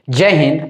जय हिंद।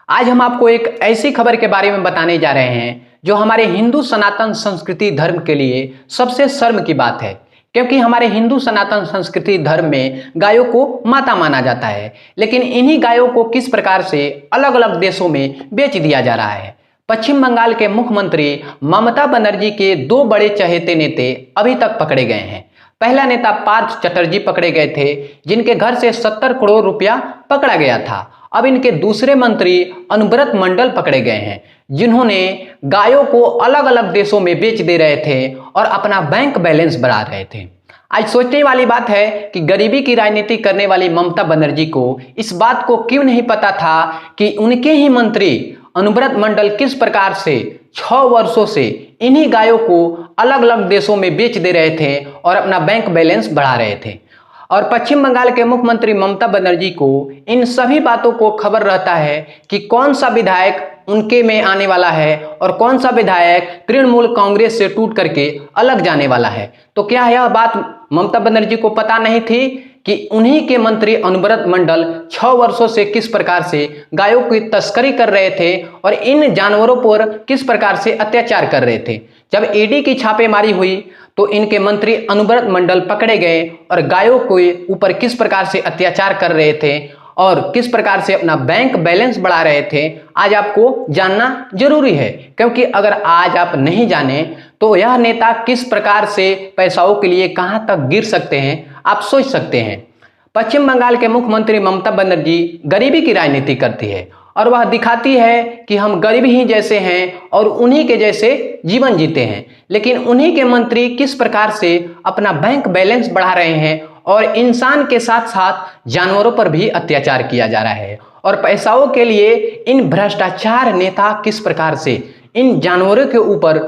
आज हम आपको एक ऐसी खबर के बारे में बताने जा रहे हैं जो हमारे हिंदू सनातन संस्कृति धर्म के लिए सबसे शर्म की बात है, क्योंकि हमारे हिंदू सनातन संस्कृति धर्म में गायों को माता माना जाता है। लेकिन इन्हीं गायों को किस प्रकार से अलग अलग देशों में बेच दिया जा रहा है। पश्चिम बंगाल के मुख्यमंत्री ममता बनर्जी के दो बड़े चहेते नेता अभी तक पकड़े गए हैं। पहला नेता पार्थ चटर्जी पकड़े गए थे, जिनके घर से 70 करोड़ रुपया पकड़ा गया था। अब इनके दूसरे मंत्री अनुव्रत मंडल पकड़े गए हैं, जिन्होंने गायों को अलग अलग देशों में बेच दे रहे थे और अपना बैंक बैलेंस बढ़ा रहे थे। आज सोचने वाली बात है कि गरीबी की राजनीति करने वाली ममता बनर्जी को इस बात को क्यों नहीं पता था कि उनके ही मंत्री अनुव्रत मंडल किस प्रकार से 6 वर्षों से इन्हीं गायों को अलग अलग देशों में बेच दे रहे थे और अपना बैंक बैलेंस बढ़ा रहे थे। और पश्चिम बंगाल के मुख्यमंत्री ममता बनर्जी को इन सभी बातों को खबर रहता है कि कौन सा विधायक उनके में आने वाला है और कौन सा विधायक तृणमूल कांग्रेस से टूट करके अलग जाने वाला है। तो क्या यह बात ममता बनर्जी को पता नहीं थी कि उन्हीं के मंत्री अनुव्रत मंडल 6 वर्षों से किस प्रकार से गायों की तस्करी कर रहे थे और इन जानवरों पर किस प्रकार से अत्याचार कर रहे थे। जब ईडी की छापेमारी हुई तो इनके मंत्री अनुव्रत मंडल पकड़े गए और गायों के ऊपर किस प्रकार से अत्याचार कर रहे थे और किस प्रकार से अपना बैंक बैलेंस बढ़ा रहे थे, आज आपको जानना जरूरी है। क्योंकि अगर आज आप नहीं जाने तो यह नेता किस प्रकार से पैसाओं के लिए कहां तक गिर सकते हैं, आप सोच सकते हैं। पश्चिम बंगाल के मुख्यमंत्री ममता बनर्जी गरीबी की राजनीति करती है और वह दिखाती है कि हम गरीब ही जैसे हैं और उन्हीं के जैसे जीवन जीते हैं। लेकिन उन्हीं के मंत्री किस प्रकार से अपना बैंक बैलेंस बढ़ा रहे हैं और इंसान के साथ साथ जानवरों पर भी अत्याचार किया जा रहा है। और पैसाओं के लिए इन भ्रष्टाचार नेता किस प्रकार से इन जानवरों के ऊपर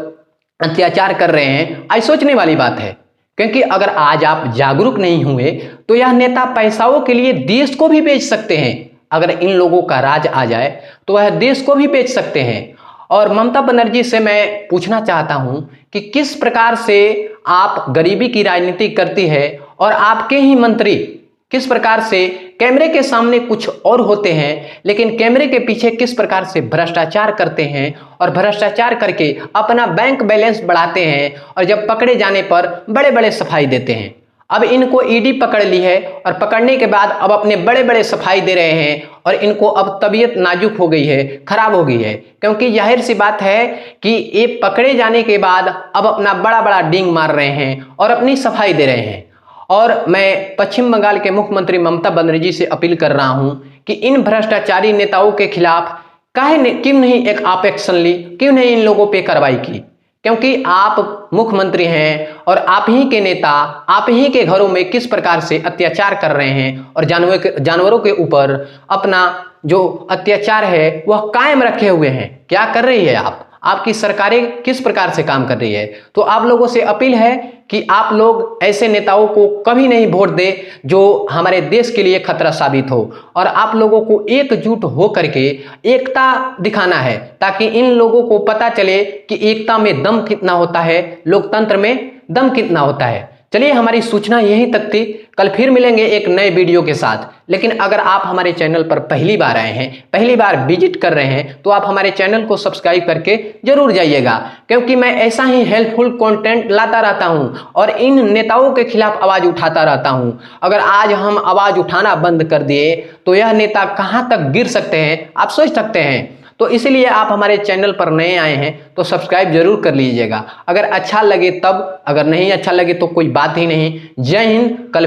अत्याचार कर रहे हैं, आज सोचने वाली बात है। क्योंकि अगर आज आप जागरूक नहीं हुए तो यह नेता पैसाओं के लिए देश को भी बेच सकते हैं। अगर इन लोगों का राज आ जाए तो वह देश को भी बेच सकते हैं। और ममता बनर्जी से मैं पूछना चाहता हूं कि किस प्रकार से आप गरीबी की राजनीति करती है और आपके ही मंत्री किस प्रकार से कैमरे के सामने कुछ और होते हैं लेकिन कैमरे के पीछे किस प्रकार से भ्रष्टाचार करते हैं और भ्रष्टाचार करके अपना बैंक बैलेंस बढ़ाते हैं और जब पकड़े जाने पर बड़े बड़े सफाई देते हैं। अब इनको ईडी पकड़ ली है और पकड़ने के बाद अब अपने बड़े बड़े सफाई दे रहे हैं और इनको अब तबीयत नाजुक हो गई है, खराब हो गई है। क्योंकि जाहिर सी बात है कि ये पकड़े जाने के बाद अब अपना बड़ा बड़ा डींग मार रहे हैं और अपनी सफाई दे रहे हैं। और मैं पश्चिम बंगाल के मुख्यमंत्री ममता बनर्जी से अपील कर रहा हूं कि इन भ्रष्टाचारी नेताओं के खिलाफ क्यों नहीं एक आप एक्शन ली, क्यों नहीं इन लोगों पे कार्रवाई की। क्योंकि आप मुख्यमंत्री हैं और आप ही के नेता आप ही के घरों में किस प्रकार से अत्याचार कर रहे हैं और जानवरों के ऊपर अपना जो अत्याचार है वह कायम रखे हुए हैं। क्या कर रही है आपकी सरकारें किस प्रकार से काम कर रही है। तो आप लोगों से अपील है कि आप लोग ऐसे नेताओं को कभी नहीं वोट दे जो हमारे देश के लिए खतरा साबित हो। और आप लोगों को एकजुट हो करके एकता दिखाना है ताकि इन लोगों को पता चले कि एकता में दम कितना होता है, लोकतंत्र में दम कितना होता है। चलिए, हमारी सूचना यहीं तक थी। कल फिर मिलेंगे एक नए वीडियो के साथ। लेकिन अगर आप हमारे चैनल पर पहली बार आए हैं, पहली बार विजिट कर रहे हैं, तो आप हमारे चैनल को सब्सक्राइब करके जरूर जाइएगा। क्योंकि मैं ऐसा ही हेल्पफुल कंटेंट लाता रहता हूं और इन नेताओं के खिलाफ आवाज उठाता रहता हूं। अगर आज हम आवाज उठाना बंद कर दिए तो यह नेता कहां तक गिर सकते हैं, आप सोच सकते हैं। तो इसलिए आप हमारे चैनल पर नए आए हैं तो सब्सक्राइब जरूर कर लीजिएगा। अगर अच्छा लगे तब, अगर नहीं अच्छा लगे तो कोई बात ही नहीं। जय हिंद। कल